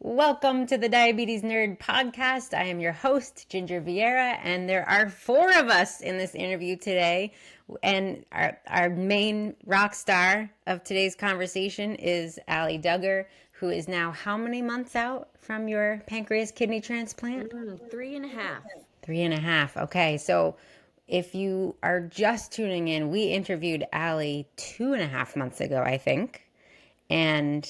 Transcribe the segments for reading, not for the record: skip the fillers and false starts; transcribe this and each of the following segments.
Welcome to the Diabetes Nerd Podcast. I am your host, Ginger Vieira, and there are four of us in this interview today. And our main rock star of today's conversation is Allie Duggar, who is now how many months out from your pancreas kidney transplant? 3.5. 3.5. Okay, so if you are just tuning in, we interviewed Allie 2.5 months ago, I think. And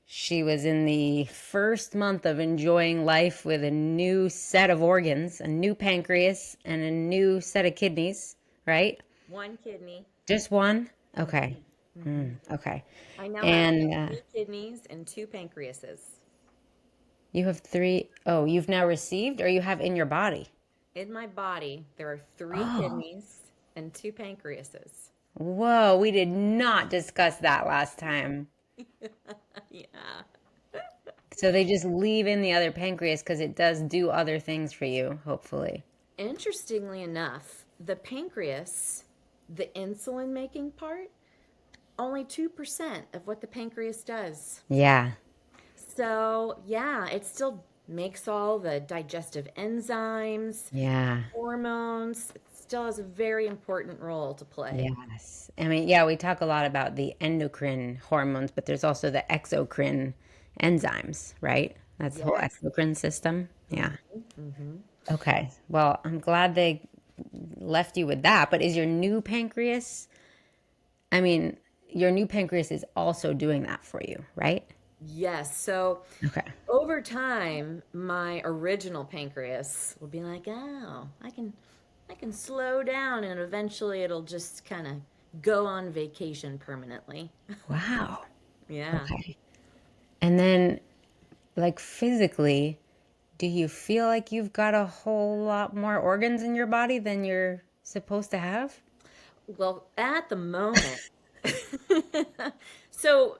she was in the first month of enjoying life with a new set of organs, a new pancreas, and a new set of kidneys, right? One kidney. Just one? Okay. Mm-hmm. Okay. I now have And 3 kidneys and 2 pancreases. you have three, oh, you've now received or you have in your body? In my body, there are 3 Oh, kidneys and 2 pancreases. whoa, we did not discuss that last time. Yeah. So they just leave in the other pancreas because it does do other things for you, hopefully. Interestingly enough, the pancreas, the insulin making part, only 2% of what the pancreas does. Yeah. So, yeah, it still makes all the digestive enzymes, Yeah. hormones. It still has a very important role to play. Yes. I mean, yeah, we talk a lot about the endocrine hormones, but there's also the exocrine enzymes, right? That's the whole Yes. exocrine system. Yeah. Mm-hmm. Okay. Well, I'm glad they left you with that. But is your new pancreas, I mean, your new pancreas is also doing that for you, right? Yes. So Okay. over time, my original pancreas will be like, oh, I can slow down, and eventually it'll just kind of go on vacation permanently. Wow. Yeah. Okay. And then, like physically, do you feel like you've got a whole lot more organs in your body than you're supposed to have? Well, at the moment, so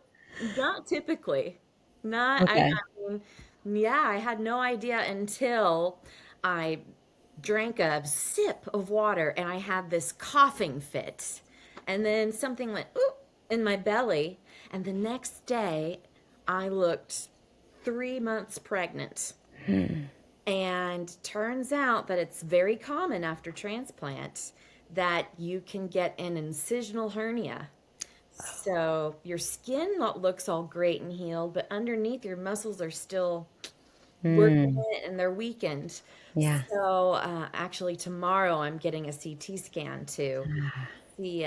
not typically, not Okay. I mean, yeah, I had no idea until I drank a sip of water and I had this coughing fit. And then something went oop in my belly. And the next day, I looked 3 months pregnant. And turns out that it's very common after transplant that you can get an incisional hernia. So your skin looks all great and healed, but underneath your muscles are still working Hmm. it and they're weakened. Yeah. So actually, tomorrow I'm getting a CT scan to see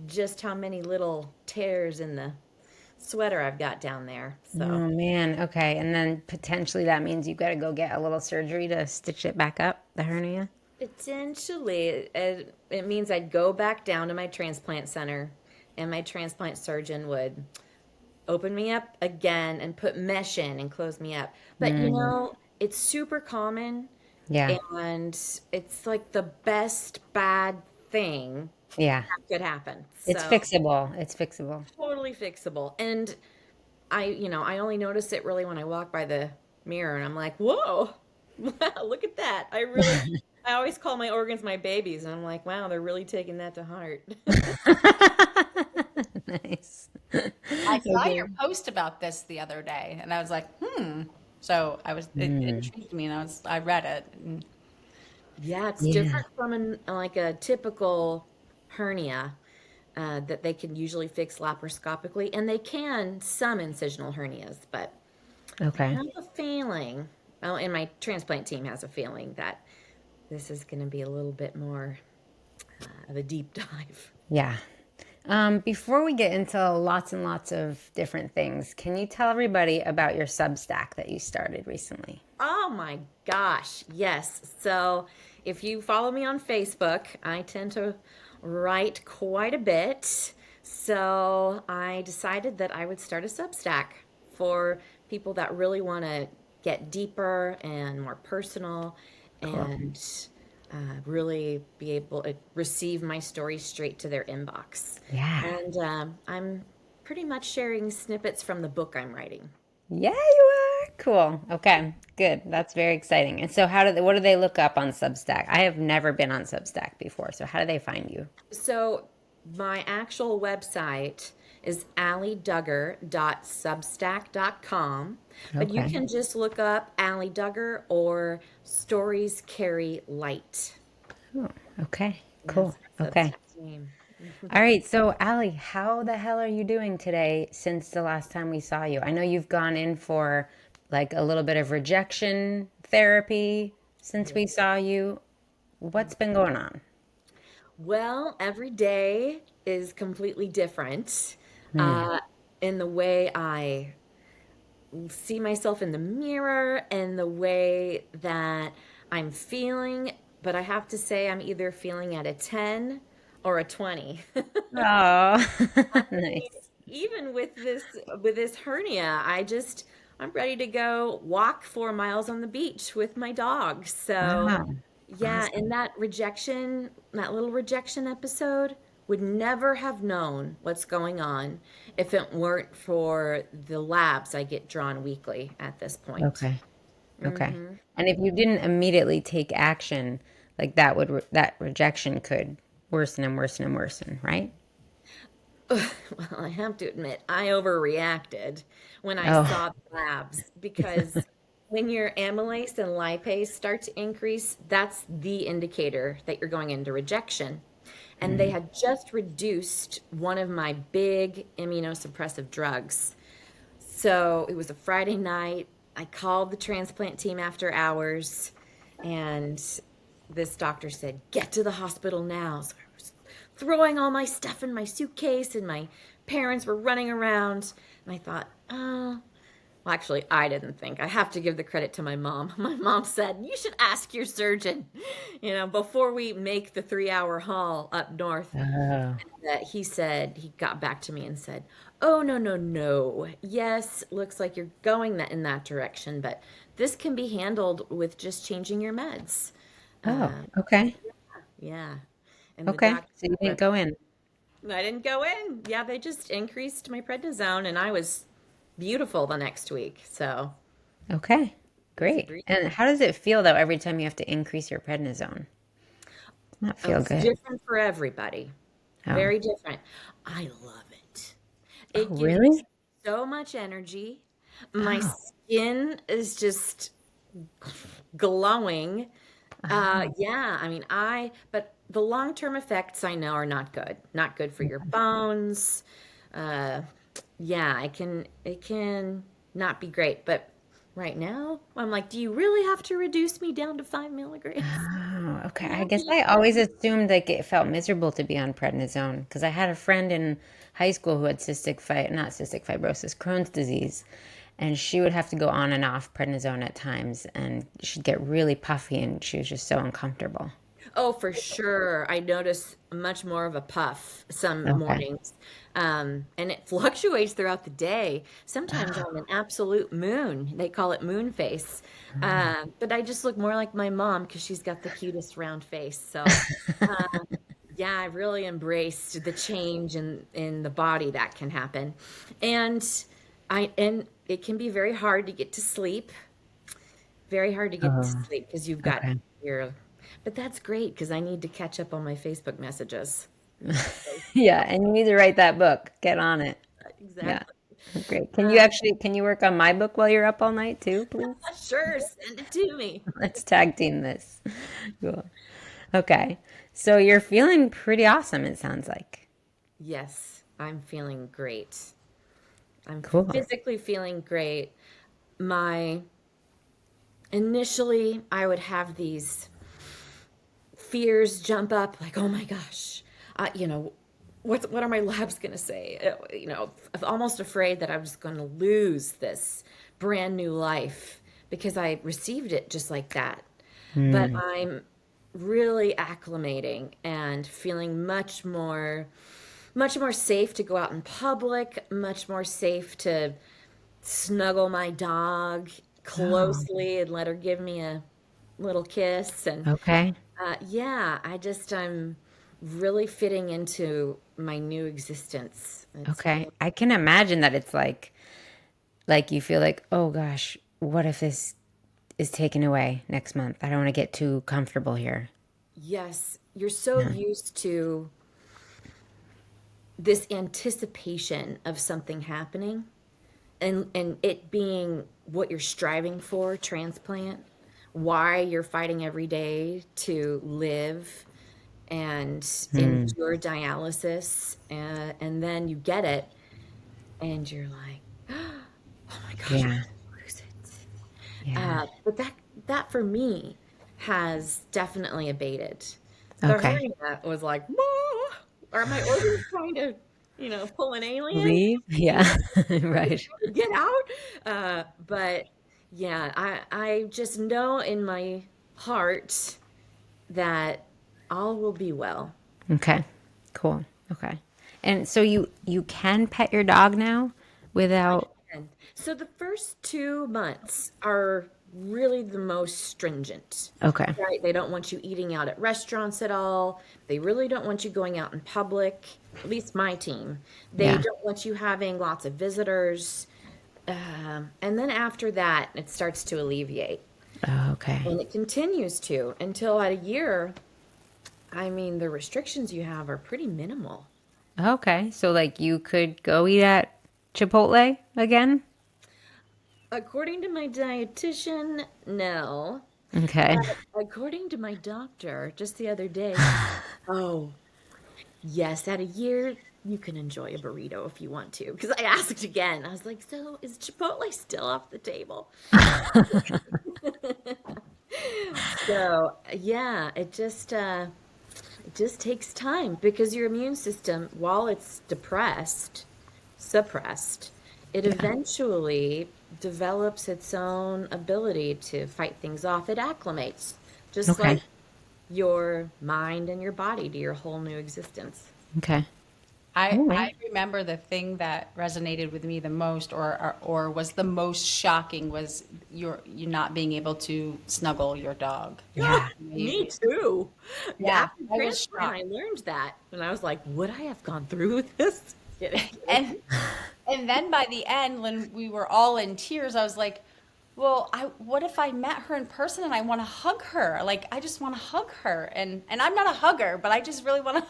just how many little tears in the sweater I've got down there. So Oh man. Okay. And then potentially that means you've got to go get a little surgery to stitch it back up, the hernia. potentially, it means I'd go back down to my transplant center, and my transplant surgeon would open me up again and put mesh in and close me up. But Mm. it's super common, Yeah. and it's like the best bad thing Yeah. that could happen. It's So fixable. It's fixable. totally fixable. And I only notice it really when I walk by the mirror and I'm like, whoa, wow, look at that. I always call my organs my babies, and I'm like, wow, they're really taking that to heart. Nice. I saw Okay. your post about this the other day, and I was like, hmm. So it Mm. intrigued me, and I read it. And Yeah, it's Yeah. different from like a typical hernia that they can usually fix laparoscopically, and they can some incisional hernias, but I Okay. have a feeling, oh, and my transplant team has a feeling that this is going to be a little bit more of a deep dive. Yeah. Before we get into lots and lots of different things, can you tell everybody about your Substack that you started recently? Oh my gosh, yes. So if you follow me on Facebook, I tend to write quite a bit. So I decided that I would start a Substack for people that really want to get deeper and more personal Cool. and really be able to receive my story straight to their inbox. Yeah. And I'm pretty much sharing snippets from the book I'm writing. Yeah, you are. Cool. Okay. Good. That's very exciting. And so what do they look up on Substack? I have never been on Substack before. So how do they find you? So my actual website is allydugger.substack.com. But you Okay. can just look up Allie Duggar or Stories Carry Light. Oh, okay. Cool. That's my Okay. Substack name. All right. So, Allie, how the hell are you doing today since the last time we saw you? I know you've gone in for like a little bit of rejection therapy since we Yes. saw you. What's been going on? Well, every day is completely different Hmm. uh, in the way I see myself in the mirror and the way that I'm feeling. But I have to say, I'm either feeling at a 10 or a 20. Oh, I mean, nice. even with this hernia, I'm ready to go walk 4 miles on the beach with my dog. So Wow. yeah, in Awesome. that little rejection episode, would never have known what's going on if it weren't for the labs I get drawn weekly at this point. Okay. Okay. And if you didn't immediately take action, like that rejection could worsen and worsen and worsen, right? Well, I have to admit, I overreacted when I Oh. saw the labs because when your amylase and lipase start to increase, that's the indicator that you're going into rejection. And they Mm. had just reduced one of my big immunosuppressive drugs. So it was a Friday night. I called the transplant team after hours, and this doctor said, "Get to the hospital now." So I was throwing all my stuff in my suitcase, and my parents were running around. And I thought, oh, well, actually, I didn't think. I have to give the credit to my mom. My mom said, "You should ask your surgeon, before we make the 3 hour haul up north." Oh. That he said, he got back to me and said, "Oh, no, no, no. Yes, looks like you're going in that direction, but this can be handled with just changing your meds." Oh, Uh, okay. yeah. And the Okay. doctor So you didn't rec- go in. I didn't go in. Yeah, they just increased my prednisone, and I was beautiful the next week. So Okay. it was a Great. breeze. And how does it feel though every time you have to increase your prednisone? Does not Oh, feel it's good. different for everybody. Oh. Very different. I love it. Oh, It gives me really? so much energy. My Oh. skin is just glowing. Oh. Yeah, I mean, but the long-term effects I know are not good. Not good for your bones. Uh, yeah, it can not be great. But right now, I'm like, do you really have to reduce me down to 5 milligrams? Oh, okay. I'm I guess happy I enough. always assumed like it felt miserable to be on prednisone because I had a friend in high school who had not cystic fibrosis, Crohn's disease, and she would have to go on and off prednisone at times, and she'd get really puffy, and she was just so uncomfortable. Oh, for sure. I notice much more of a puff some Okay. mornings. And it fluctuates throughout the day. Sometimes I'm an absolute moon. They call it moon face. But I just look more like my mom because she's got the cutest round face. So, yeah, I really embraced the change in the body that can happen. And and it can be very hard to get to sleep. Very hard to get to Oh, sleep because you've got okay. your, but that's great because I need to catch up on my Facebook messages. Yeah, and you need to write that book. Get on it. Yeah. Exactly. Great. Uh, Can you work on my book while you're up all night too, please? sure, send it to me. Let's tag team this. Cool. Okay. So you're feeling pretty awesome, it sounds like. Yes, I'm feeling great. I'm Cool. physically feeling great. My Initially, I would have these fears jump up like, oh my gosh, what are my labs going to say? I'm almost afraid that I was going to lose this brand new life because I received it just like that. But Hmm. I'm really acclimating and feeling much more safe to go out in public, much more safe to snuggle my dog Oh, closely and let her give me a little kiss. And okay. yeah, I'm really fitting into my new existence. It's Okay. really, I can imagine that it's like you feel like, oh gosh, what if this is taken away next month? I don't want to get too comfortable here. yes, you're so Yeah. used to this anticipation of something happening and it being what you're striving for, transplant, why you're fighting every day to live and Hmm. endure dialysis, and then you get it and you're like, oh my gosh, I'm Yeah. gonna lose it. Yeah. But that for me has definitely abated. The Okay. hernia was like, "Whoa," are my organs trying to, pull an alien? Leave? You know, Yeah. Right. get out. But yeah, I just know in my heart that all will be well. Okay. Cool. Okay. And so you can pet your dog now without. And so the first 2 months are really the most stringent, Okay. right? They don't want you eating out at restaurants at all. They really don't want you going out in public, at least my team. They Yeah. don't want you having lots of visitors. And then after that, it starts to alleviate. Oh, okay. And it continues to until at a year, I mean, the restrictions you have are pretty minimal. Okay. So like you could go eat at Chipotle again? According to my dietitian, no. Okay. According to my doctor, just the other day, oh, yes, at a year, you can enjoy a burrito if you want to. Because I asked again. I was like, so is Chipotle still off the table? So, yeah, it just takes time because your immune system, while it's suppressed, it Yeah. eventually develops its own ability to fight things off. It acclimates, just Okay. like your mind and your body to your whole new existence. Okay. I All I right. remember the thing that resonated with me the most, or was the most shocking, was you not being able to snuggle your dog. Yeah. Me too. Yeah, Yeah, after I was transplant, I shocked. learned that, and I was like, would I have gone through with this? Kidding, And kidding. and then by the end, when we were all in tears, I was like, well, what if I met her in person and I want to hug her? Like, I just want to hug her. And I'm not a hugger, but I just really want to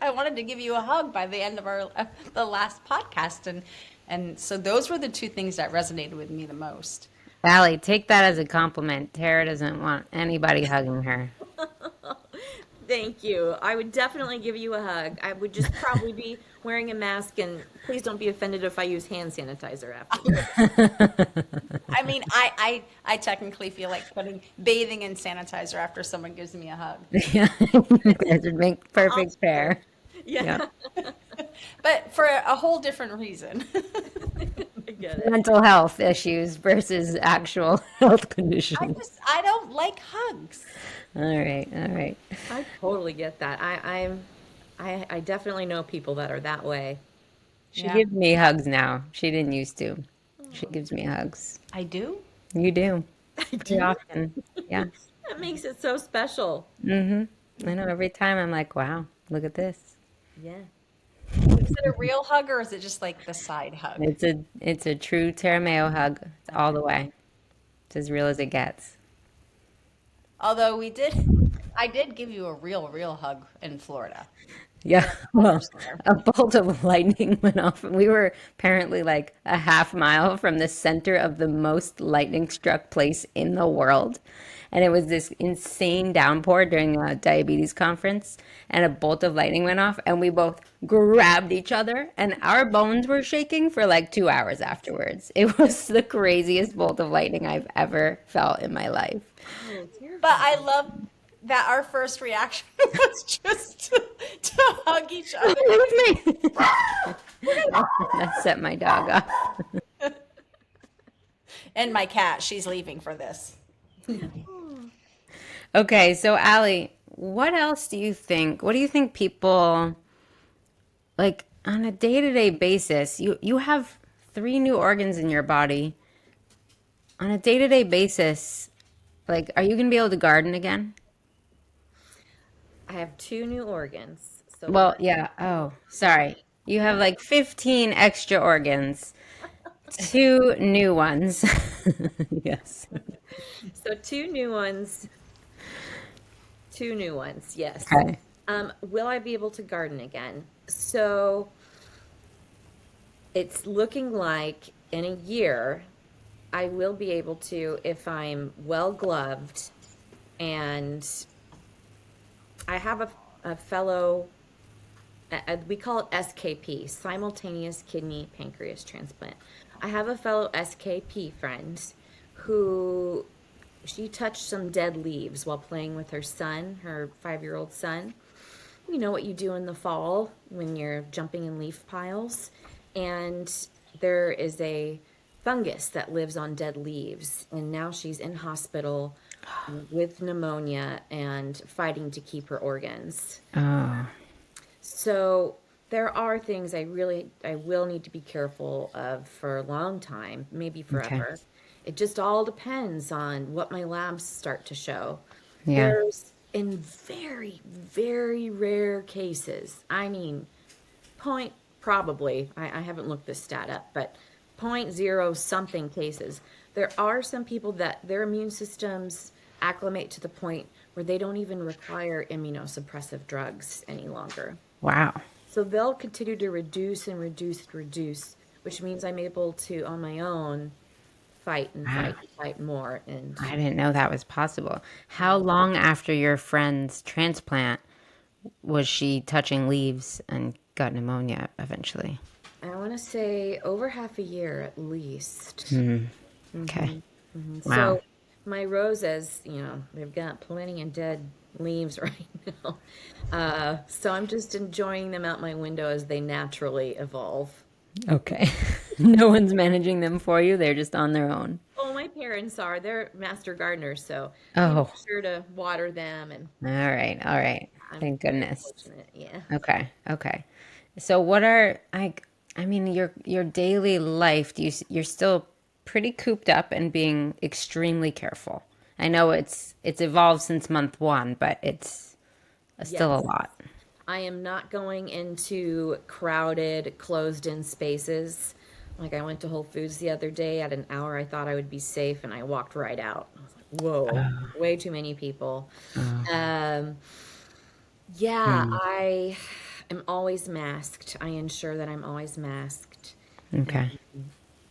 I wanted to give you a hug by the end of our the last podcast, and so those were the two things that resonated with me the most. Allie, take that as a compliment. Tara doesn't want anybody hugging her. Thank you. I would definitely give you a hug. I would just probably be wearing a mask, and please don't be offended if I use hand sanitizer afterward. I mean, I technically feel like bathing in sanitizer after someone gives me a hug. Yeah. That would make I'll perfect share. pair. Yeah, Yeah. But for a whole different reason. I get it. Mental health issues versus actual health conditions. I don't like hugs. All right. All right. I totally get that. I definitely know people that are that way. She Yeah, gives me hugs now. She didn't used to. She Oh, gives me hugs. I do. You do. I Pretty do. often. Yeah. That makes it so special. Mm-hmm. I know every time I'm like, wow, look at this. Yeah. Is it a real hug or is it just like the side hug? It's a true Tarameo hug. It's all the way. It's as real as it gets. Although I did give you a real hug in Florida. Yeah, Over well, somewhere. a bolt of lightning went off, and we were apparently like a half mile from the center of the most lightning struck place in the world. And it was this insane downpour during a diabetes conference, and a bolt of lightning went off, and we both grabbed each other, and our bones were shaking for like 2 hours afterwards. It was the craziest bolt of lightning I've ever felt in my life. Oh, But terrifying. I love that our first reaction was just to hug each other. Leave me. That set my dog off. And my cat, she's leaving for this. Okay, so Allie, what else do you think? What do you think people like on a day-to-day basis? You have three new organs in your body. On a day-to-day basis, like are you going to be able to garden again? I have two new organs. So Well, one, yeah. Oh, sorry. You have like 15 extra organs. Two new ones. Yes. so two new ones. Two new ones, yes. Okay. Will I be able to garden again? So it's looking like in a year I will be able to, if I'm well gloved, and I have a fellow, we call it SKP, simultaneous kidney pancreas transplant. I have a fellow SKP friend who she touched some dead leaves while playing with her son, her 5-year-old son. You know what you do in the fall when you're jumping in leaf piles. And there is a fungus that lives on dead leaves. And now she's in hospital with pneumonia and fighting to keep her organs. Oh, So there are things I will need to be careful of for a long time, maybe okay. forever. It just all depends on what my labs start to show. Yeah. There's in very, very rare cases, I mean, point probably, I haven't looked this stat up, but point zero something cases. There are some people that their immune systems acclimate to the point where they don't even require immunosuppressive drugs any longer. Wow. So they'll continue to reduce and reduce and reduce, which means I'm able to, on my own, fight and Wow. fight and fight more. And I didn't know that was possible. How long after your friend's transplant was she touching leaves and got pneumonia eventually? I want to say over half a year at least. Okay. Wow. So my roses, they've got plenty of dead leaves right now. So I'm just enjoying them out my window as they naturally evolve. Okay. No one's managing them for you. They're just on their own. Oh, my parents are. They're master gardeners, so they make Oh, sure to water them, and all right. All right. I'm Thank very goodness. fortunate. Yeah. Okay. Okay. So what are I mean your daily life, you're still pretty cooped up and being extremely careful. I know it's evolved since month 1, but it's still a Yes. lot. I am not going into crowded, closed-in spaces. Like I went to Whole Foods the other day at an hour I thought I would be safe, and I walked right out. I was like, whoa, way too many people. Oh. Um, yeah, Hmm. I am always masked. I ensure that I'm always masked. And Okay.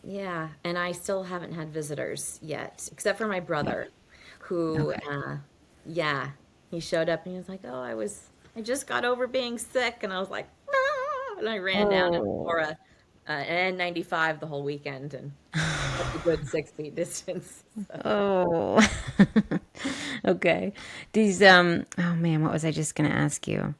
yeah, and I still haven't had visitors yet, except for my brother, who, Okay. yeah, he showed up and he was like, "Oh, I just got over being sick," and I was like, "Ah!" And I ran down and wore Oh. an N95 the whole weekend and kept a good 6 feet distance. Oh. Okay. These oh man, what was I just gonna ask you?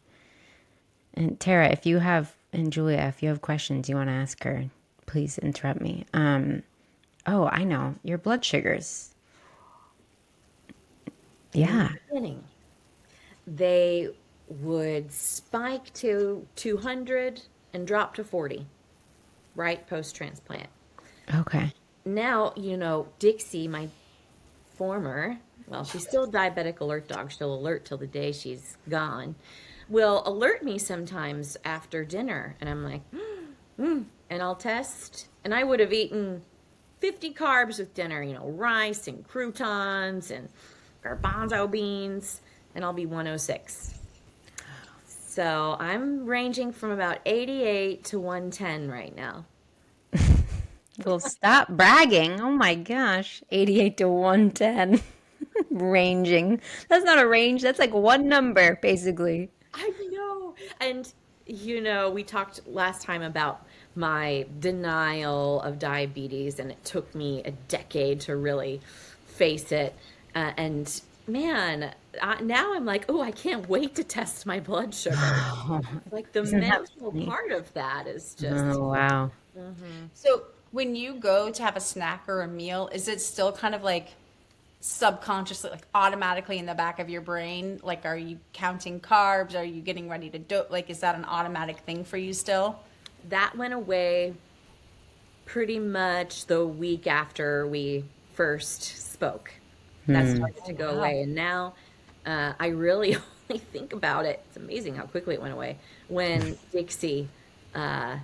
And Tara, if you have and Julia, if you have questions you want to ask her, please interrupt me. Oh, I know. Your blood sugars. In the Yeah. beginning, they would spike to 200 and drop to 40, right post transplant. Okay. Now, Dixie, my former, well, she's still a diabetic alert dog. She'll alert till the day she's gone. Will alert me sometimes after dinner, and I'm like, and I'll test. And I would have eaten 50 carbs with dinner, rice and croutons and garbanzo beans, and I'll be 106. So I'm ranging from about 88 to 110 right now. Well, stop bragging. Oh my gosh. 88 to 110. Ranging. That's not a range. That's like one number, basically. I know. And, we talked last time about my denial of diabetes, and it took me a decade to really face it. And man, now I'm like, oh, I can't wait to test my blood sugar. Oh, Like the isn't that mental funny? part of that is just, Oh, wow. So when you go to have a snack or a meal, is it still kind of like subconsciously, like automatically in the back of your brain? Like, are you counting carbs? Are you getting ready to do, like, is that an automatic thing for you still? that went away pretty much the week after we first spoke. That started Oh, to go wow. away. And now I really only think about it. It's amazing how quickly it went away when Dixie, uh,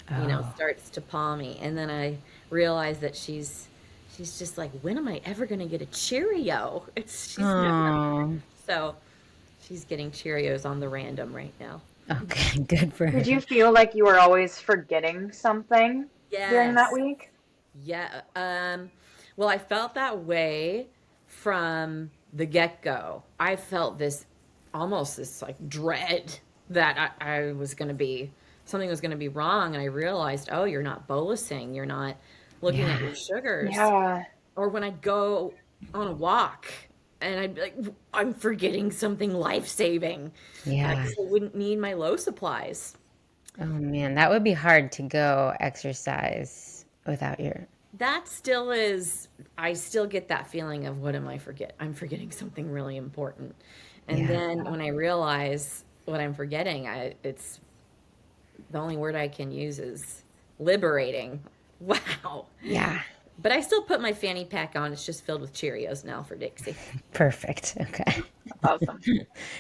Oh. starts to paw me. And then I realize that she's just like, when am I ever going to get a Cheerio? She's never. Oh. So she's getting Cheerios on the random right now. Okay, good for Did her. you feel like you were always forgetting something? during that Yes. week? Yeah. Well, I felt that way from the get-go. I felt this almost this like dread that I was going to be something was going to be wrong, and I realized, oh, you're not bolusing, you're not looking at Yeah. your sugars. Yeah. Or when I go on a walk and I'd be like, I'm forgetting something life-saving Yeah. because I wouldn't need my low supplies. Oh man, that would be hard to go exercise without your. That still is, I still get that feeling of what am I I'm forgetting something really important. And Yeah. then when I realize what I'm forgetting, it's the only word I can use is liberating. Wow. Yeah. But I still put my fanny pack on. It's just filled with Cheerios now for Dixie. Perfect. Okay. That's awesome.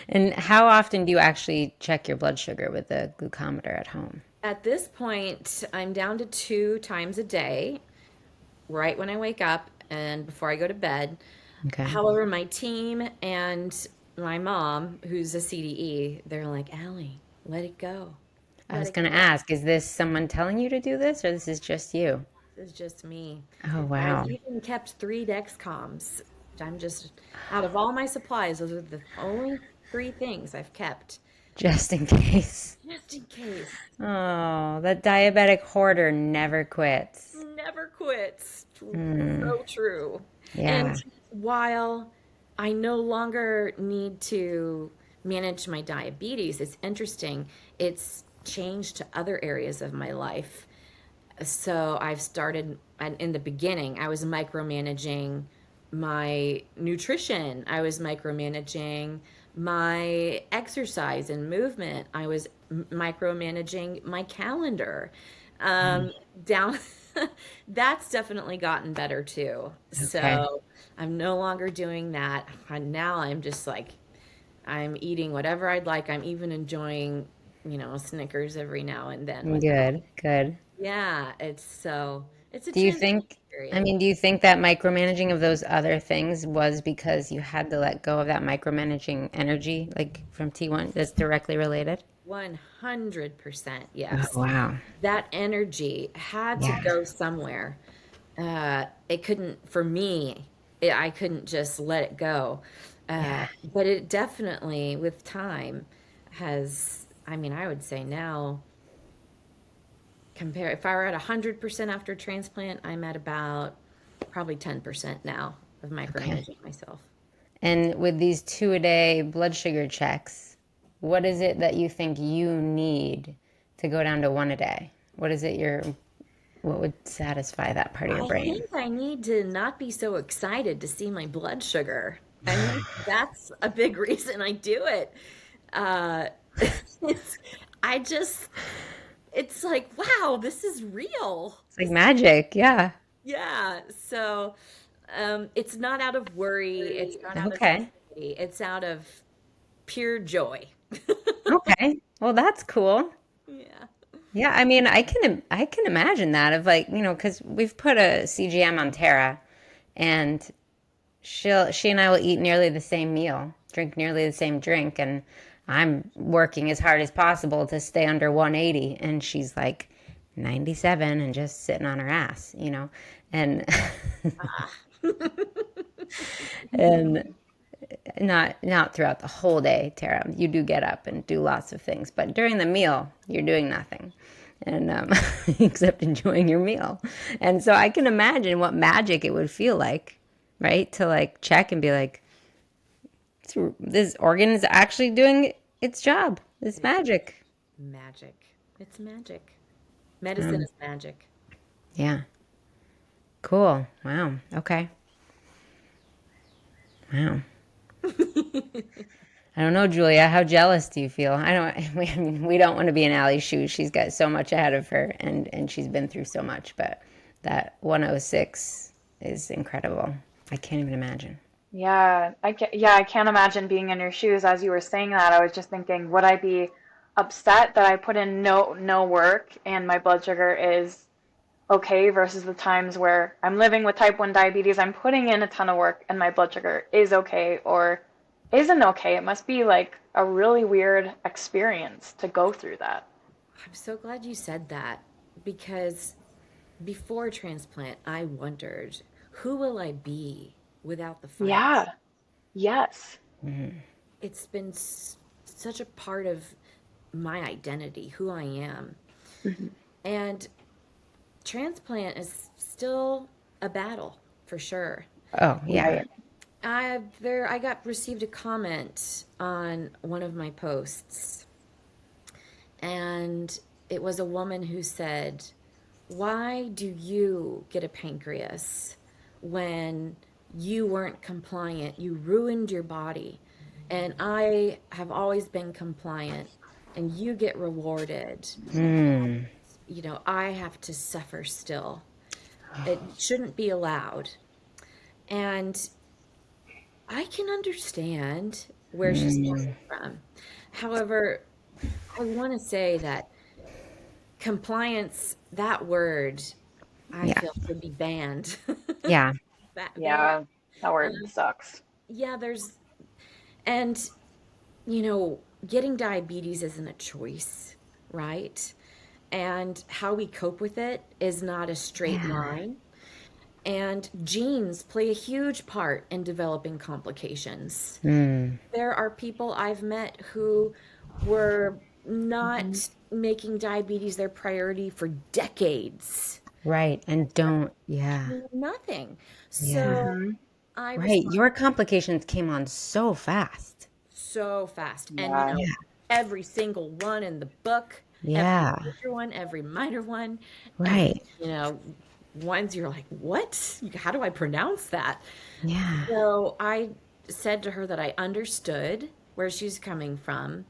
And how often do you actually check your blood sugar with the glucometer at home? At this point, I'm down to 2 times a day, right when I wake up and before I go to bed. Okay. However, my team and my mom, who's a CDE, they're like, Allie, let it go. I Let was it going to go. ask, is this someone telling you to do this or this is just you? This is just me. Oh, I've wow. even kept 3 Dexcoms. I'm just, out of all my supplies, those are the only 3 things I've kept, Just in case. just in case. Oh, that diabetic hoarder never quits. Never quits. Hmm. So true. And Yeah. while I no longer need to manage my diabetes, it's interesting. It's changed to other areas of my life. So I've started, and in the beginning, I was micromanaging my nutrition. I was micromanaging my exercise and movement. I was micromanaging my calendar. Mm. Um, down, that's definitely gotten better too. Okay. So I'm no longer doing that. Now I'm just like, I'm eating whatever I'd like. I'm even enjoying, Snickers every now and then without. Good. Good. Yeah, it's a Do you transition think, I period. mean, do you think that micromanaging of those other things was because you had to let go of that micromanaging energy, like from T1, that's directly related? 100%, Oh, yes. wow. That energy had to Yeah. go somewhere. It couldn't, for me, I couldn't just let it go. Yeah. But it definitely, with time, I mean, I would say now, if I were at 100% after transplant, I'm at about probably 10% now of Okay. micromanaging myself. And with these 2 a day blood sugar checks, what is it that you think you need to go down to 1 a day? What is it what would satisfy that part of your I brain? think I need to not be so excited to see my blood sugar. I think that's a big reason I do it. Uh, it's, I just, it's like, wow, this is real. It's like magic. Yeah. Yeah. So, it's not out of worry. It's not out of Okay. anxiety. It's out of pure joy. Okay. Well, that's cool. Yeah. Yeah, I mean, I can imagine that of like, because we've put a CGM on Tara, and she and I will eat nearly the same meal, drink nearly the same drink, and I'm working as hard as possible to stay under 180, and she's like 97 and just sitting on her ass. And Ah. and not throughout the whole day, Tara. You do get up and do lots of things, but during the meal, you're doing nothing, and except enjoying your meal. And so I can imagine what magic it would feel like, right? To like check and be like, this organ is actually doing its job. It's It's magic. magic. It's magic. Medicine Um, is magic. yeah. Cool. Wow. Okay. Wow. I don't know, Julia. How jealous do you feel? I don't. We don't want to be in Allie's shoes. She's got so much ahead of her, and she's been through so much. But that 106 is incredible. I can't even imagine. I can't imagine being in your shoes. As you were saying that, I was just thinking, would I be upset that I put in no work and my blood sugar is okay versus the times where I'm living with type 1 diabetes, I'm putting in a ton of work and my blood sugar is okay or isn't okay. It must be like a really weird experience to go through that. I'm so glad you said that because before transplant, I wondered, who will I be without the fight? Yeah. Yes. It's been such a part of my identity, who I am. Mhm. And transplant is still a battle for sure. Oh, yeah. Right. I got received a comment on one of my posts, and it was a woman who said, "Why do you get a pancreas when you weren't compliant? You ruined your body, and I have always been compliant, and you get rewarded. Mm. I have to suffer still. It shouldn't be allowed." And I can understand where she's Mm. coming from. However, I want to say that compliance, that word, I Yeah. feel should be banned. Yeah. Banned. Yeah. That word Um, sucks. yeah, and, you know, getting diabetes isn't a choice, right? And how we cope with it is not a straight Yeah. line. And genes play a huge part in developing complications. Mm. There are people I've met who were Hmm. not making diabetes their priority for decades. Right. And don't, yeah. Nothing. Yeah. So Hmm. I Right. respond Your complications came on so fast. so fast. And, Yeah. Yeah. every single one in the book, every Yeah. major one, every minor one, every, Right. ones you're like, what? How do I pronounce that? Yeah. So I said to her that I understood where she's coming from,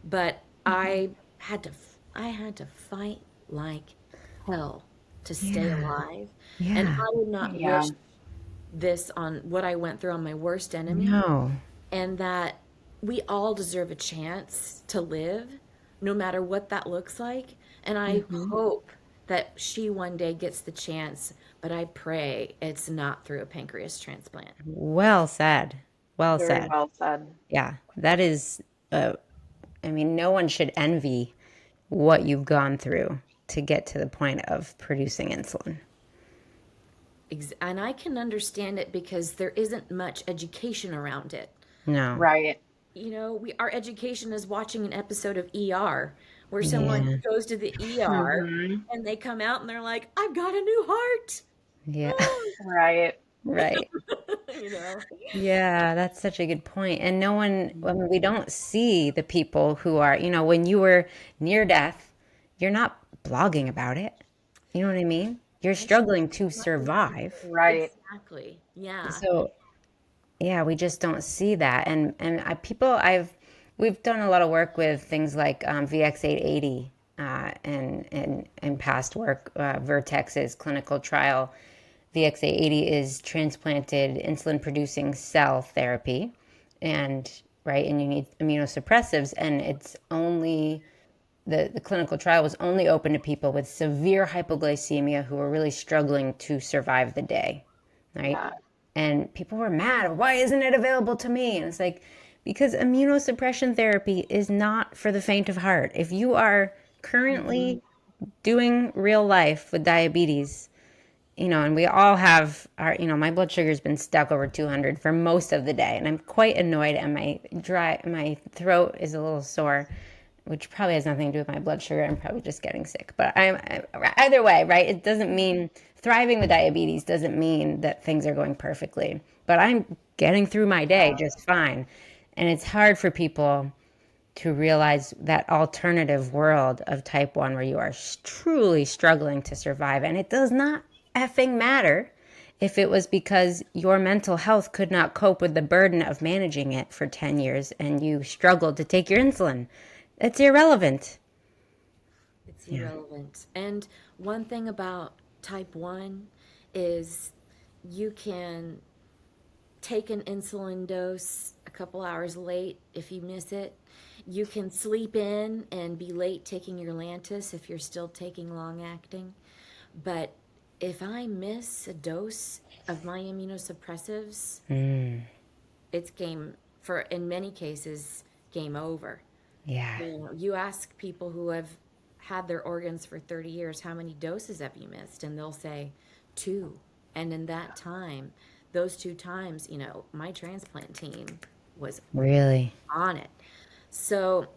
but I had to fight like hell to stay Yeah. alive. And Yeah. I would not Yeah. wish this on what I went through on my worst enemy, No. and that we all deserve a chance to live, no matter what that looks like. And I Hmm. hope that she one day gets the chance, but I pray it's not through a pancreas transplant. Well said. Well Very said. well said. Yeah. That is, I mean, no one should envy what you've gone through to get to the point of producing insulin. And I can understand it because there isn't much education around it. No. Right. Our education is watching an episode of ER where someone Yeah. goes to the ER Hmm. and they come out and they're like, "I've got a new heart." Yeah. Right. Right. you know. Yeah, that's such a good point. And no one, I mean, we don't see the people who are, when you were near death, you're not blogging about it. You know what I mean? You're struggling to survive. Right. Exactly. Yeah. So, yeah, we just don't see that. And we've done a lot of work with things like VX880 and past work, Vertex's clinical trial. VX880 is transplanted insulin producing cell therapy, and right, and you need immunosuppressives, and it's only the clinical trial was only open to people with severe hypoglycemia who were really struggling to survive the day, right? Yeah. And people were mad. Why isn't it available to me? And it's like, because immunosuppression therapy is not for the faint of heart. If you are Hmm. currently doing real life with diabetes, and we all have my blood sugar's been stuck over 200 for most of the day, and I'm quite annoyed, and my throat is a little sore, which probably has nothing to do with my blood sugar. I'm probably just getting sick. But either way, right? It doesn't mean thriving with diabetes doesn't mean that things are going perfectly. But I'm getting through my day just fine. And it's hard for people to realize that alternative world of type 1 where you are truly struggling to survive. And it does not effing matter if it was because your mental health could not cope with the burden of managing it for 10 years and you struggled to take your insulin. It's irrelevant. It's Yeah. irrelevant. And one thing about type 1 is you can take an insulin dose a couple hours late if you miss it. You can sleep in and be late taking your Lantus if you're still taking long acting. But if I miss a dose of my immunosuppressives, Mm, it's in many cases, game over. yeah. You ask people who have had their organs for 30 years. How many doses have you missed? And they'll say, two. And in that time, those 2 times, my transplant team was Really? on it. So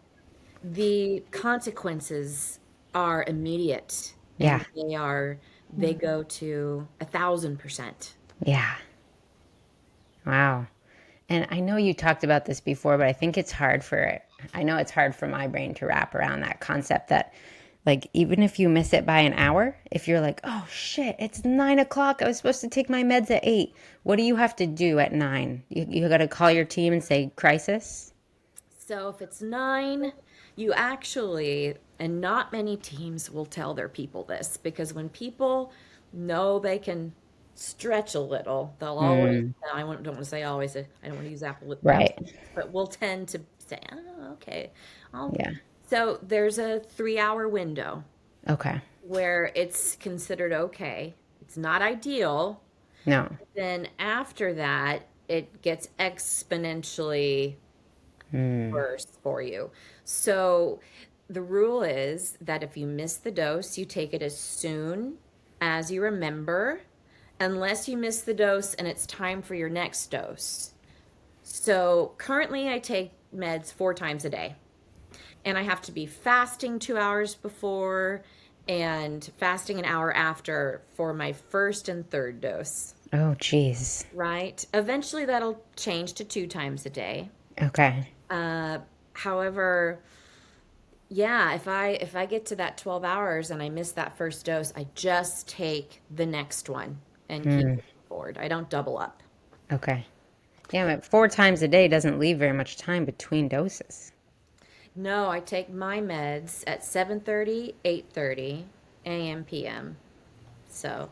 the consequences are immediate, Yeah. and they go to 1,000%. Yeah. Wow. And I know you talked about this before, but I think I know it's hard for my brain to wrap around that concept that, like, even if you miss it by an hour, if you're like, oh shit, it's 9 o'clock, I was supposed to take my meds at 8. What do you have to do at 9? You got to call your team and say, crisis? So if it's 9, you actually, and not many teams will tell their people this, because when people know they can stretch a little, they'll always, Mm, don't want to say always, I don't want to use right. but we'll tend to say, oh, okay. I'll, Yeah. so there's a 3-hour window Okay. where it's considered okay. It's not ideal. No. Then after that, it gets exponentially worse for you. So the rule is that if you miss the dose, you take it as soon as you remember, unless you miss the dose and it's time for your next dose. So currently, I take meds 4 times a day, and I have to be fasting 2 hours before and fasting an hour after for my first and third dose. Oh, geez. Right? Eventually, that'll change to 2 times a day. Okay. However, yeah, if I get to that 12 hours and I miss that first dose, I just take the next one and keep moving forward. I don't double up. Okay. Yeah, but 4 times a day doesn't leave very much time between doses. No, I take my meds at 7:30, 8:30 a.m. p.m. So,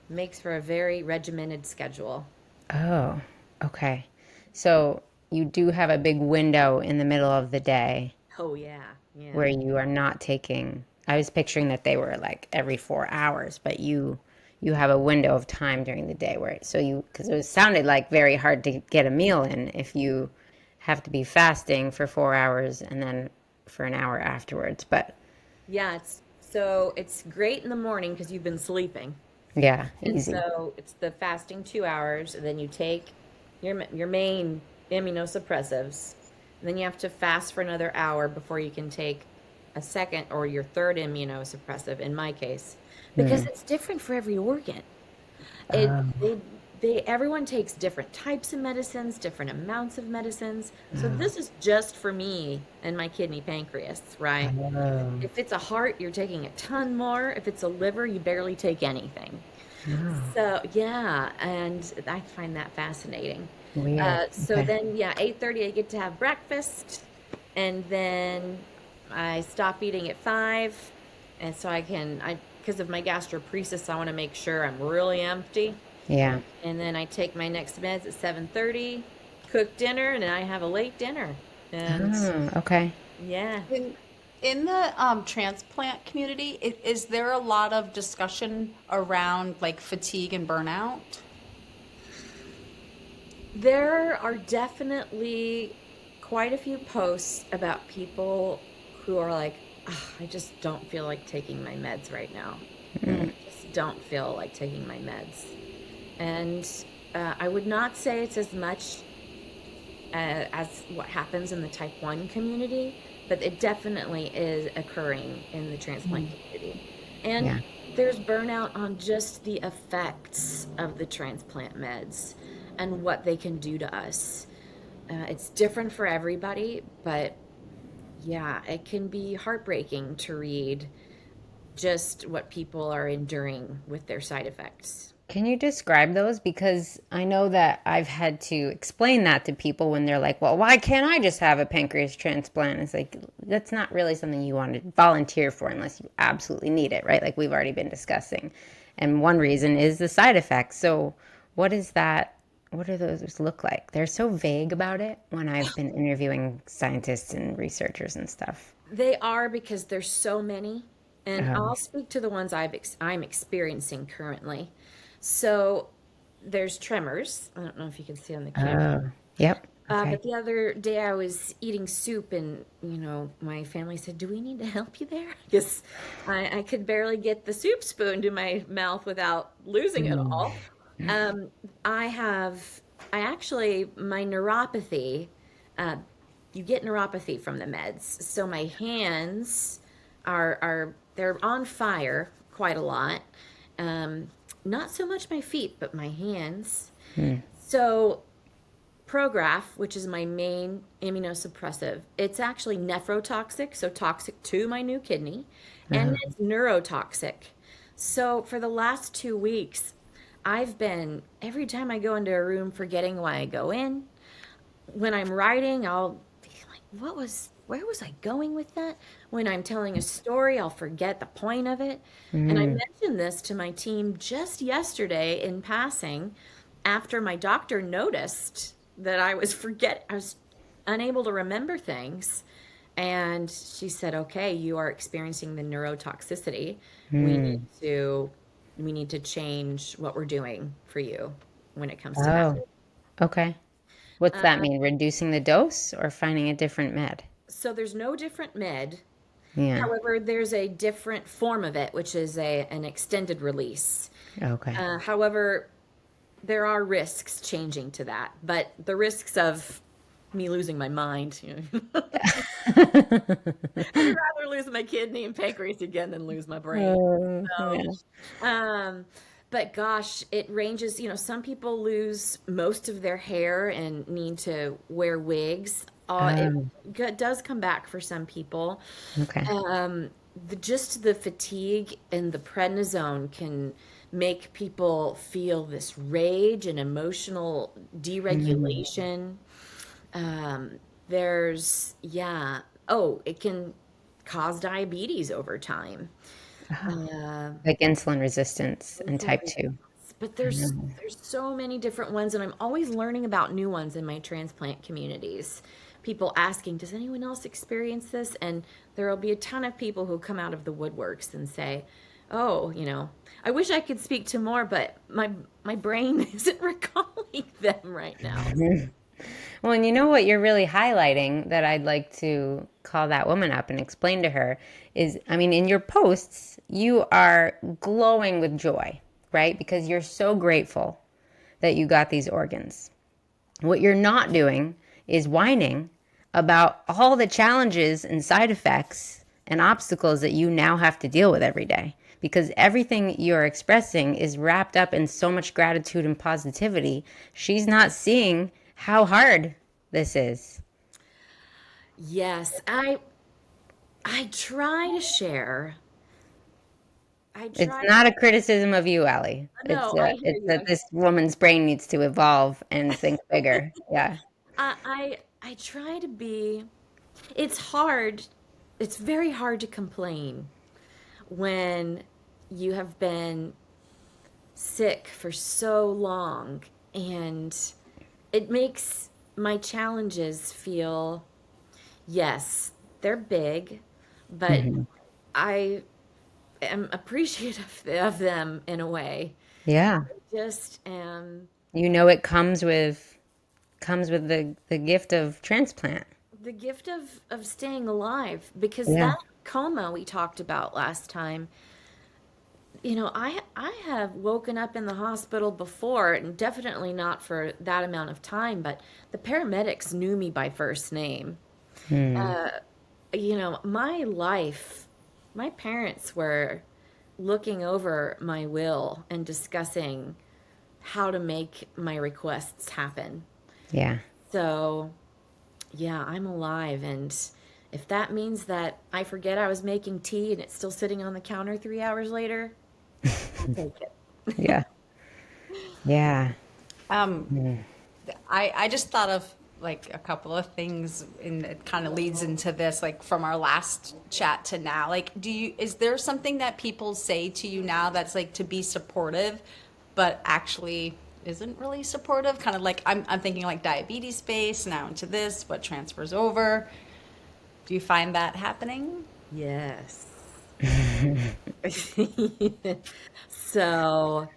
makes for a very regimented schedule. Oh, okay. So you do have a big window in the middle of the day Oh yeah, yeah. where you are not taking. I was picturing that they were like every 4 hours, but you have a window of time during the day where because it sounded like very hard to get a meal in if you have to be fasting for 4 hours and then for an hour afterwards. But Yeah, it's great in the morning because you've been sleeping. yeah, And easy. so it's the fasting 2 hours, and then you take your main immunosuppressives, and then you have to fast for another hour before you can take a second or your third immunosuppressive. In my case, because it's different for every organ. It they everyone takes different types of medicines, different amounts of medicines. So this is just for me and my kidney pancreas, right? Oh, If it's a heart, you're taking a ton more. If it's a liver, you barely take anything. So yeah, and I find that fascinating. weird. So Okay. then, yeah, 8:30 I get to have breakfast, and then I stop eating at 5, and so I because of my gastroparesis, I want to make sure I'm really empty, Yeah. and then I take my next meds at 7:30, cook dinner, and then I have a late dinner, and Oh, okay. yeah. In the transplant community, is there a lot of discussion around like fatigue and burnout? There are definitely quite a few posts about people who are like, "Ugh, I just don't feel like taking my meds right now. I just don't feel like taking my meds." And I would not say it's as much as what happens in the type 1 community, but it definitely is occurring in the transplant community. And Yeah. there's burnout on just the effects of the transplant meds and what they can do to us. It's different for everybody, but yeah, it can be heartbreaking to read just what people are enduring with their side effects. Can you describe those? Because I know that I've had to explain that to people when they're like, well, why can't I just have a pancreas transplant? It's like, that's not really something you want to volunteer for unless you absolutely need it, right? Like we've already been discussing. And one reason is the side effects. So, what is that? What do those look like? They're so vague about it when I've been interviewing scientists and researchers and stuff. They are because there's so many, and Oh, I'll speak to the ones I'm experiencing currently. So there's tremors. I don't know if you can see on the camera. oh, yep. Okay. But the other day I was eating soup, and my family said, "Do we need to help you there?" Because I could barely get the soup spoon to my mouth without losing it Mm. all. Um, I actually, my neuropathy, uh, you get neuropathy from the meds. So my hands they're on fire quite a lot. Um, Not so much my feet, but my hands. Mm. So Prograf, which is my main immunosuppressive, it's actually nephrotoxic, so toxic to my new kidney, and Oh, it's neurotoxic. So for the last 2 weeks, I've been, every time I go into a room, forgetting why I go in. When I'm writing, I'll be like, where was I going with that? When I'm telling a story, I'll forget the point of it. And I mm. mentioned this to my team just yesterday in passing after my doctor noticed that I was unable to remember things. And she said, "Okay, you are experiencing the neurotoxicity. We need Mm. to we need to change what we're doing for you when it comes to that." Oh, okay. What's that Uh, mean? Reducing the dose or finding a different med? so there's no different med. Yeah. However, there's a different form of it, which is an extended release. Okay. However, there are risks changing to that, but the risks of me losing my mind, I'd rather lose my kidney and pancreas again than lose my brain. So, Yeah. um, but gosh, it ranges. Some people lose most of their hair and need to wear wigs. It Oh, does come back for some people. okay. Um, just the fatigue and the prednisone can make people feel this rage and emotional Mm. deregulation. Yeah. Oh, it can cause diabetes over time. Oh, Uh, like insulin resistance and Insulin type 2. resistance. But I there's so many different ones, and I'm always learning about new ones in my transplant communities. People asking, "Does anyone else experience this?" And there will be a ton of people who come out of the woodworks and say, "Oh, I wish I could speak to more, but my brain isn't recalling them right now." know. Well, and you know what you're really highlighting that I'd like to call that woman up and explain to her is, I mean, in your posts, you are glowing with joy, right? Because you're so grateful that you got these organs. What you're not doing is whining about all the challenges and side effects and obstacles that you now have to deal with every day. Because everything you're expressing is wrapped up in so much gratitude and positivity. She's not seeing how hard this is. Yes, I try to share. I It's try. not a criticism of you, Allie. No, I hear It's you. that this woman's brain needs to evolve and think bigger. Yeah. I try to be. It's hard. It's very hard to complain when you have been sick for so long, and it makes my challenges feel, yes, they're big, but Mhm. I am appreciative of them in a way. Yeah. Just am. You know it comes with the gift of transplant. The gift of staying alive, because Yeah. that coma we talked about last time, I have woken up in the hospital before, and definitely not for that amount of time, but the paramedics knew me by first name. Hmm. uh, my life, my parents were looking over my will and discussing how to make my requests happen. Yeah. So yeah, I'm alive, and if that means that I forget I was making tea and it's still sitting on the counter 3 hours later, I'll take it. Yeah. Yeah. Um, Mm. I just thought of like a couple of things, and it kind of leads into this, like from our last chat to now. Like, is there something that people say to you now that's like to be supportive, but actually isn't really supportive? Kind of like I'm thinking like diabetes space now into this, what transfers over. Do you find that happening? Yes. So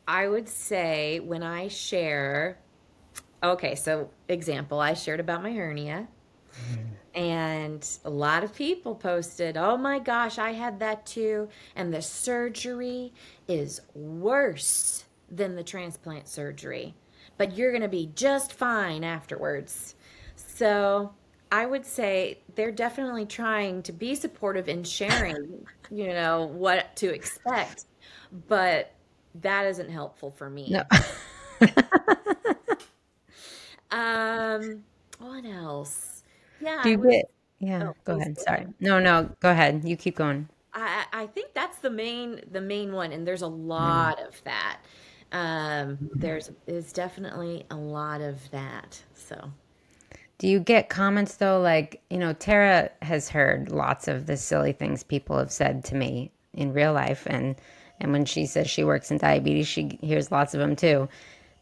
I would say when I share, Okay, so example, I shared about my hernia. And a lot of people posted, oh my gosh, I had that too. And the surgery is worse than the transplant surgery. But you're going to be just fine afterwards. So I would say they're definitely trying to be supportive and sharing, what to expect. But that isn't helpful for No. me. What else? Yeah, Do I you was. get, yeah, Oh, go please ahead. go Sorry. ahead. No, no, go ahead. You keep going. I think that's the main one, and there's a Mm. lot of that. There's definitely a lot of that. So, Do you get comments though, like, Tara has heard lots of the silly things people have said to me in real life, and when she says she works in diabetes, she hears lots of them too,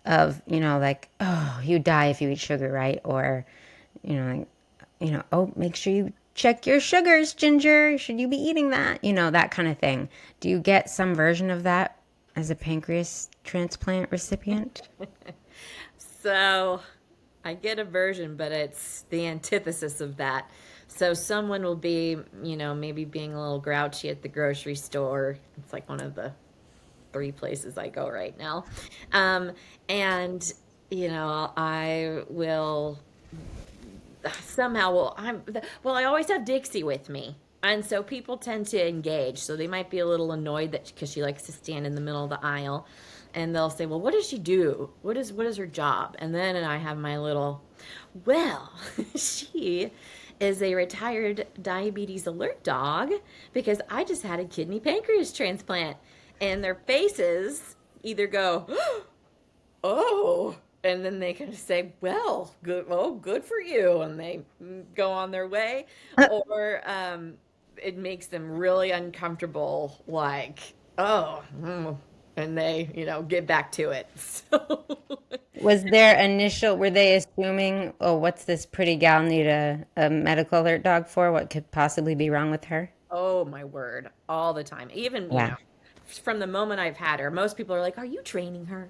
of, like, oh, you die if you eat sugar, right? Or, like, oh, make sure you check your sugars, Ginger. Should you be eating that? That kind of thing. Do you get some version of that as a pancreas transplant recipient? so I get a version, but it's the antithesis of that. So someone will be, maybe being a little grouchy at the grocery store. It's like one of the three places I go right now. Um, and I will somehow I always have Dixie with me. And so people tend to engage. So they might be a little annoyed that because she likes to stand in the middle of the aisle, and they'll say, "Well, what does she do? What is her job?" And then I have my little, well, she is a retired diabetes alert dog because I just had a kidney pancreas transplant, and their faces either go, oh, and then they kind of say, well, good, oh, good for you, and they go on their way, or it makes them really uncomfortable, like, oh, and they get back to it. So Was their initial, were they assuming, oh, what's this pretty gal need a medical alert dog for? What could possibly be wrong with her? oh my word, all the time. Even, Yeah. from the moment I've had her, most people are like, "Are you training her?"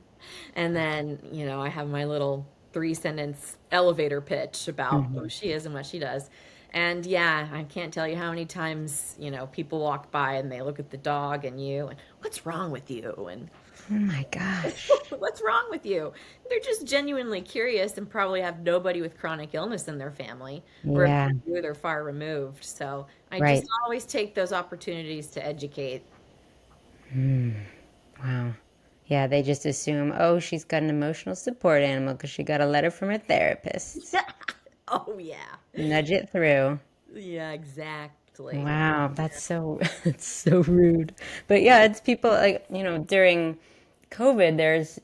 And then, I have my little three-sentence elevator pitch about who Mhm. she is and what she does. And yeah, I can't tell you how many times, people walk by and they look at the dog and you and what's wrong with you? And Oh my gosh. what's wrong with you? They're just genuinely curious and probably have nobody with chronic illness in their family, or if Yeah, they do, they're far removed. So I just right. always take those opportunities to educate. Wow. Yeah, they just assume, oh, she's got an emotional support animal because she got a letter from her therapist. Oh yeah. Nudge it through. Yeah, exactly. Wow, that's so it's so rude. But yeah, it's people like, during COVID,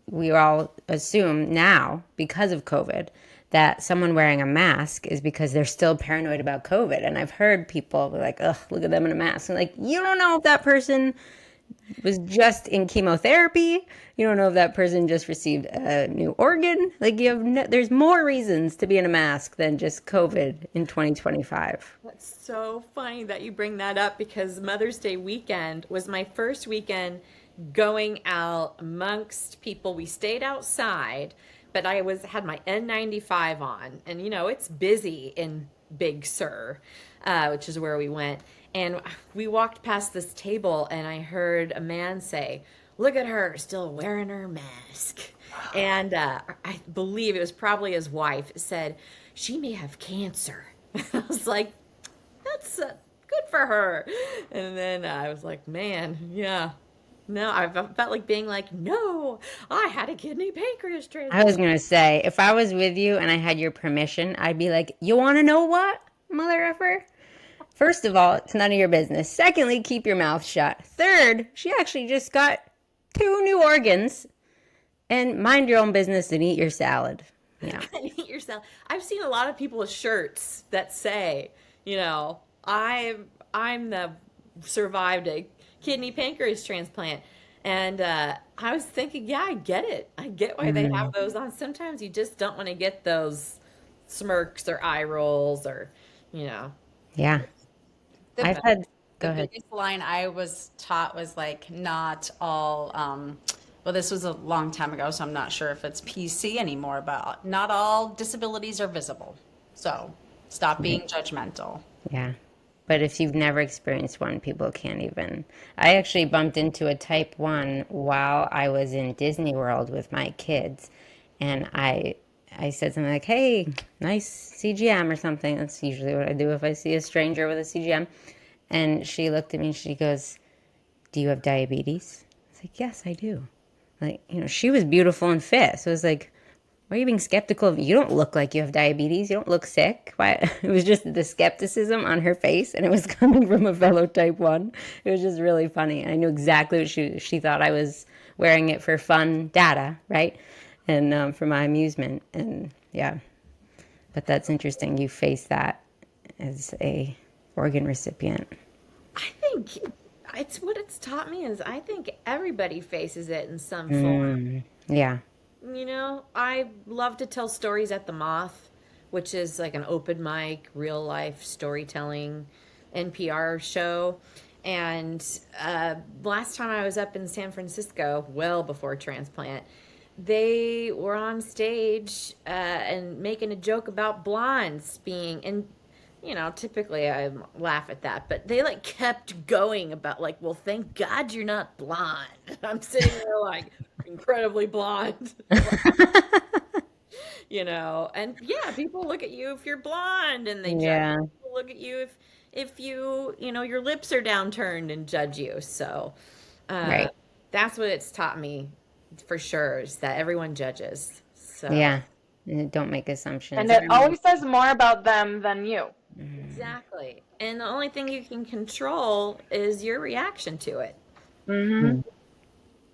we all assume now because of COVID that someone wearing a mask is because they're still paranoid about COVID. And I've heard people be like, "Ugh, look at them in a mask." And like, you don't know if that person was just in chemotherapy. You don't know if that person just received a new organ. Like you have there's more reasons to be in a mask than just COVID in 2025. That's so funny that you bring that up because Mother's Day weekend was my first weekend going out amongst people. We stayed outside, but I was had my N95 on, and it's busy in Big Sur, which is where we went. And we walked past this table, and I heard a man say, "Look at her, still wearing her mask." And I believe it was probably his wife said, "She may have cancer." I was like, that's good for her. And then I was like, man, yeah. No, I felt like being like, no, I had a kidney pancreas I was transplant. gonna say, if I was with you and I had your permission, I'd be like, you wanna know what, mother effer? First of all, it's none of your business. Secondly, keep your mouth shut. Third, she actually just got two new organs. And mind your own business and eat your salad. Yeah. And eat yourself. I've seen a lot of people with shirts that say, I'm the survived a kidney pancreas transplant. And I was thinking, yeah, I get it. I get why they have Mm, those on. Sometimes you just don't want to get those smirks or eye rolls or, you know. yeah. The I've had, the go ahead. biggest line I was taught was like not all well, this was a long time ago, so I'm not sure if it's PC anymore, but not all disabilities are visible. So stop being judgmental. Yeah. But if you've never experienced one, people can't even. I actually bumped into a type 1 while I was in Disney World with my kids. And I said something like, "Hey, nice CGM," or something. That's usually what I do if I see a stranger with a CGM. And she looked at me and she goes, "Do you have diabetes?" I was like, "Yes, I do." Like, she was beautiful and fit. So it was like, why are you being skeptical of me? You don't look like you have diabetes. You don't look sick. Why? It was just the skepticism on her face, and it was coming from a fellow type 1. It was just really funny. And I knew exactly what she thought I was wearing it for fun data, right? And for my amusement. And yeah, but that's interesting. You face that as a organ recipient. I think it's what it's taught me is I think everybody faces it in some form. Yeah. I love to tell stories at the Moth, which is like an open mic, real life storytelling NPR show. And last time I was up in San Francisco, well before Transplant, they were on stage and making a joke about blondes being, and typically I laugh at that, but they like kept going about like, well, thank God you're not blonde. I'm sitting there like incredibly blonde, and yeah, people look at you if you're blonde and they judge Yeah. you. People look at you if your lips are downturned and judge you. So uh, Right. that's what it's taught me for sure is that everyone judges. So Yeah. And don't make And assumptions. it always says more about them than you. exactly. And the only thing you can control is your reaction to it. Hmm.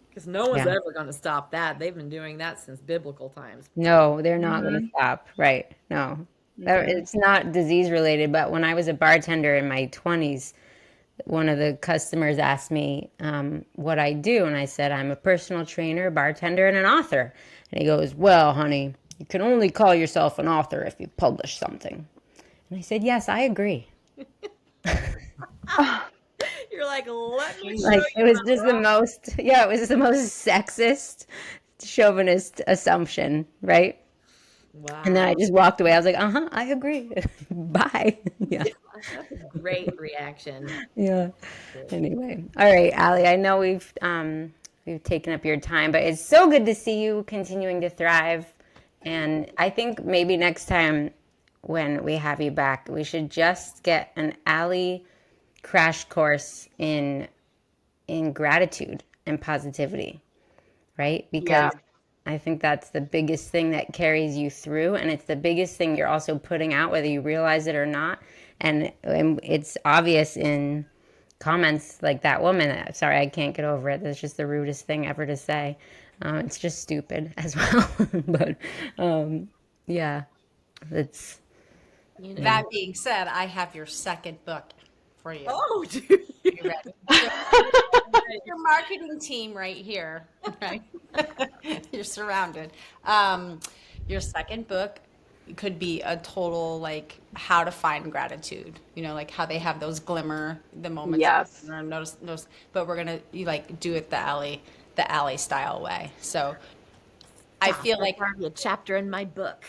Because no one's Yeah. ever going to stop that. They've been doing that since biblical times. No, they're not going to Hmm. stop. Right. No. Hmm. It's not disease related, but when I was a bartender in my 20s, one of the customers asked me what I do. And I said, I'm a personal trainer, bartender, and an author. And he goes, "Well, honey, you can only call yourself an author if you publish something." And I said, "Yes, I agree." You're like, let me show Like, it you was I'm just the wrong. most, yeah, it was just the most sexist, chauvinist assumption, right? And then I Wow. just walked away. I was like, I agree. Bye. Yeah. That's a great reaction. Yeah. Anyway. All right, Allie, I know we've taken up your time, but it's so good to see you continuing to thrive. And I think maybe next time when we have you back, we should just get an Allie crash course in gratitude and positivity, right? Because Yeah. I think that's the biggest thing that carries you through, and it's the biggest thing you're also putting out, whether you realize it or not. And it's obvious in comments like that woman. Sorry, I can't get over it. That's just the rudest thing ever to say. It's just stupid as well. But yeah, it's You know. That being said, I have your second book for you. Oh, dude. You ready? Your marketing team right here, right? You're surrounded. Your second book could be a total like how to find gratitude. Like how they have those the moments of Yes. glimmer, notice. But we're gonna do it the alley style way. So I feel That's like, probably a chapter in my book.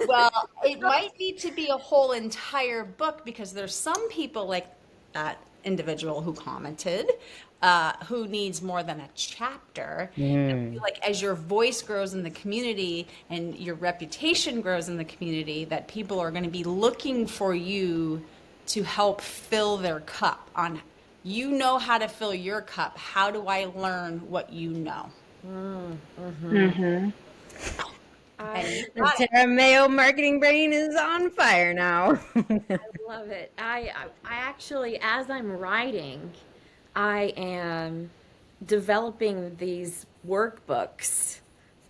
well, it might need to be a whole entire book because there's some people like that individual who commented who needs more than a chapter. And I feel like as your voice grows in the community and your reputation grows in the community, that people are going to be looking for you to help fill their cup on, how to fill your cup. How do I learn what you know? Hmm. And you the got it. Terra Mayo marketing brain is on fire now. Love it. I actually, as I'm writing, I am developing these workbooks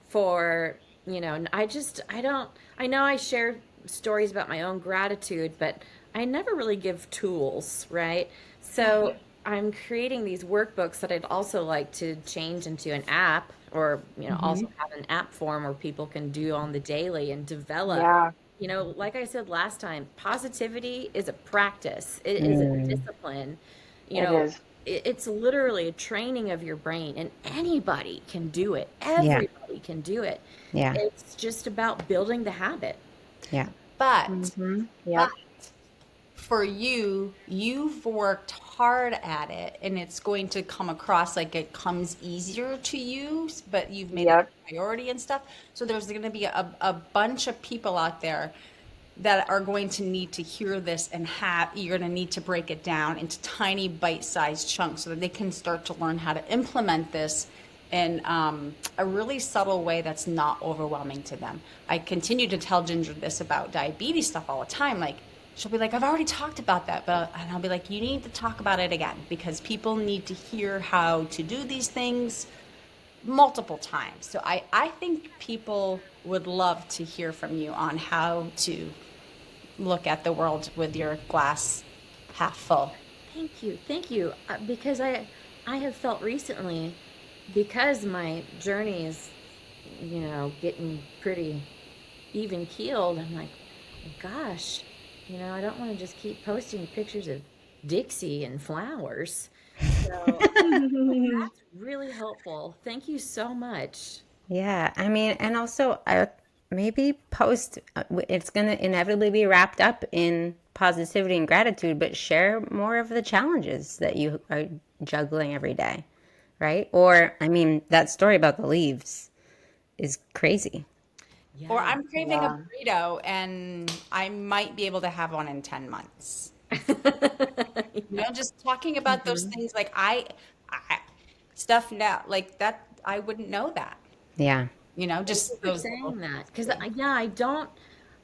for, I know I share stories about my own gratitude, but I never really give tools, right? So I'm creating these workbooks that I'd also like to change into an app or, also have an app form where people can do on the daily and develop. Yeah, Like I said last time, positivity is a practice. It is a discipline. You it know, is. it's literally a training of your brain, and anybody can do it. Yeah. Everybody can do it. Yeah. It's just about building the habit. Yeah. But Mm-hmm. but Yep. for you, you've worked hard at it, and it's going to come across like it comes easier to you, but you've made it Yep. a priority and stuff. So there's going to be a bunch of people out there that are going to need to hear this, and you're going to need to break it down into tiny bite-sized chunks so that they can start to learn how to implement this in a really subtle way that's not overwhelming to them. I continue to tell Ginger this about diabetes stuff all the time. Like, she'll be like, I've already talked about that, and I'll be like, you need to talk about it again, because people need to hear how to do these things multiple times. So I think people would love to hear from you on how to look at the world with your glass half full. Thank you. Because I have felt recently, because my journey is, getting pretty even keeled. I'm like, gosh, I don't want to just keep posting pictures of Dixie and flowers. So that's really helpful. Thank you so much. Yeah, I mean, and also maybe post, it's going to inevitably be wrapped up in positivity and gratitude, but share more of the challenges that you are juggling every day, right? Or, I mean, that story about the leaves is crazy. Or Yeah. I'm craving a Yeah. burrito and I might be able to have one in 10 months. Just talking about those Mhm. things, like I stuff now like that, I wouldn't know that. Yeah. Thank you Just for those little saying that. Because, things. yeah, I don't,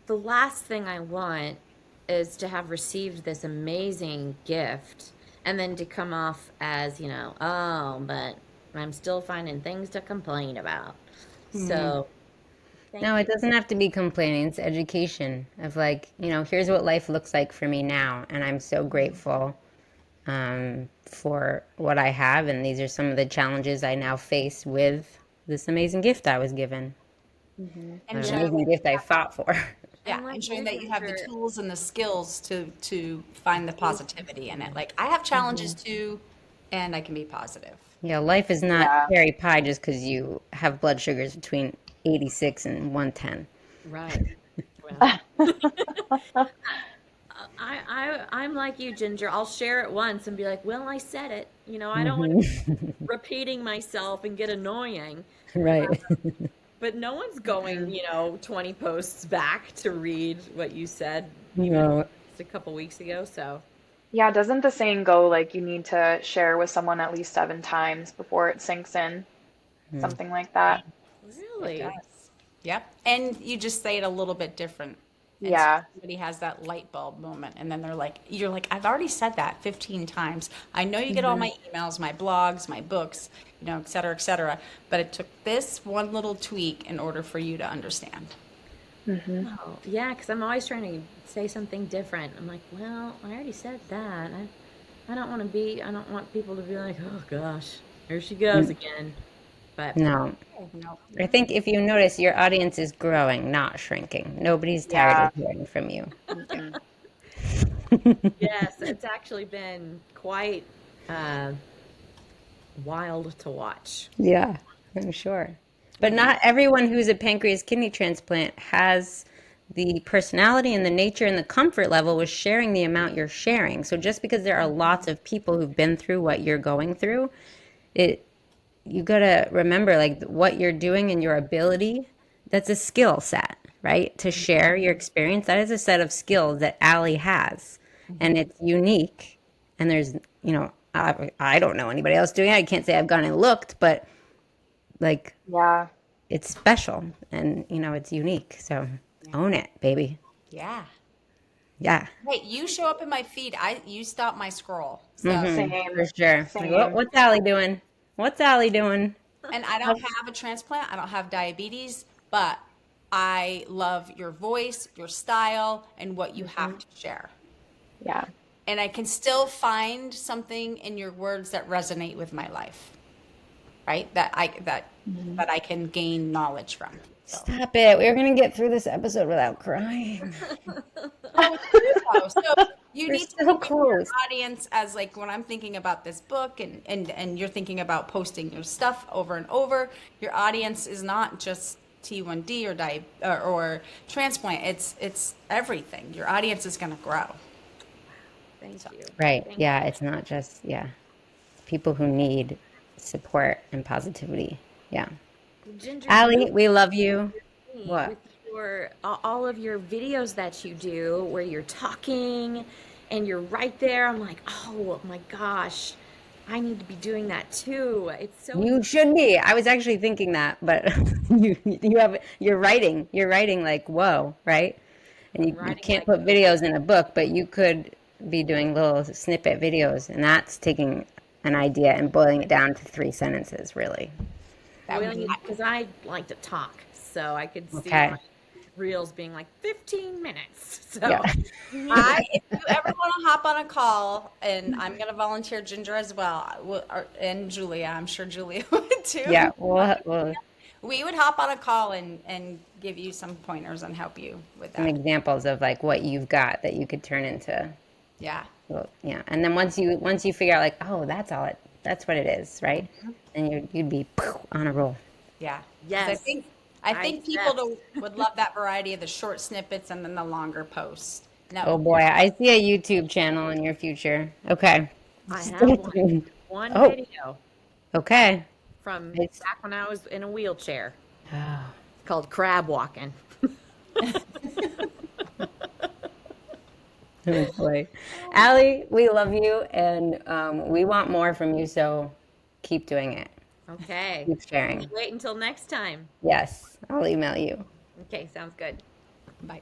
the last thing I want is to have received this amazing gift and then to come off as, oh, but I'm still finding things to complain about. Mhm. So, No, thank it you. doesn't have to be complaining. It's education of like, here's what life looks like for me now. And I'm so grateful for what I have. And these are some of the challenges I now face with this amazing gift I was given, Mm-hmm. And an showing Yes. amazing gift I fought for. Yeah, And like and showing you, that you have the Ginger, tools and the skills to find the positivity in it. Like, I have challenges mhm. too, and I can be positive. Yeah, life is not Yeah. cherry pie just because you have blood sugars between 86 and 110. Right. Well, I'm like you, Ginger. I'll share it once and be like, well, I said it. I don't want to be repeating myself and get annoying. Right. But no one's going, Mm-mm. 20 posts back to read what you said even No. just a couple weeks ago. So, Yeah, doesn't the saying go like you need to share with someone at least 7 times before it sinks in? Something like that. It really? does. Yep. And you just say it a little bit different. And so Yeah. somebody has that light bulb moment, and then you're like, I've already said that 15 times. I know you get all Hmm. my emails, my blogs, my books, et cetera, et cetera. But it took this one little tweak in order for you to understand. Mm-hmm. Oh, yeah, because I'm always trying to say something different. I'm like, well, I already said that. I don't want people to be like, oh gosh, here she goes again. But No. Oh, no. I think if you notice, your audience is growing, not shrinking. Nobody's tired Yeah. of hearing from you. Mm-mm. yes, it's actually been quite uh, wild to watch. Yeah, I'm sure. But Yeah. not everyone who's a pancreas kidney transplant has the personality and the nature and the comfort level with sharing the amount you're sharing. So just because there are lots of people who've been through what you're going through, it you got to remember like what you're doing and your ability, that's a skill set, right? To share your experience, that is a set of skills that Allie has. And it's unique. And there's, I don't know anybody else doing it. I can't say I've gone and looked, but like Yeah. it's special and it's unique. So own it, baby. Yeah. Yeah. Hey, you show up in my feed. You stop my scroll. So, For Same. sure. Like, Same. what's Allie doing? What's Allie doing? and I don't have a transplant. I don't have diabetes, but I love your voice, your style, and what you Mm-hmm. have to share. Yeah. And I can still find something in your words that resonate with my life, right? Mm-hmm. That I can gain knowledge from. So, Stop it. We're going to get through this episode without crying. No, it's true though. So you You're need to so think of your close. audience as like when I'm thinking about this book and you're thinking about posting your stuff over and over, your audience is not just T1D or transplant. It's everything. Your audience is going to grow. Thank So, you. Right. Thank Yeah. It's not just, yeah. It's people who need support and positivity. Yeah. you. Ginger, you Allie, really we love you. me What? with your all of your videos that you do where you're talking and you're right there. I'm like, oh my gosh, I need to be doing that too. It's so You should be. I was actually thinking that, but you're writing like whoa, right? And I'm you writing can't like put videos in a book, but you could be doing little snippet videos, and that's taking an idea and boiling it down to 3 sentences, really. that would boiling be it because I like to talk, so I could see my Okay. reels being like 15 minutes. Yeah. So if you ever want to hop on a call, and I'm going to volunteer Ginger as well, and Julia, I'm sure Julia would Yeah. too. Well, We would hop on a call and give you some pointers and help you with some that. examples of like what you've got that you could turn into. Yeah. Well, yeah. And then once you figure out like, oh, that's what it is, right? And you'd be on a roll. Yeah. 'Cause I yes, think I I think people accept. would love that variety of the short snippets and then the longer posts. Oh No. boy, I see a YouTube channel in your future. Okay. I Stay have tuned. one Oh, video okay. from It's, back when I was in a wheelchair. oh, It's called crab walking. oh boy. Allie, we love you and we want more from you, so keep doing it. Okay. Keep sharing. Wait until next time. Yes, I'll email you. Okay, sounds good. Bye.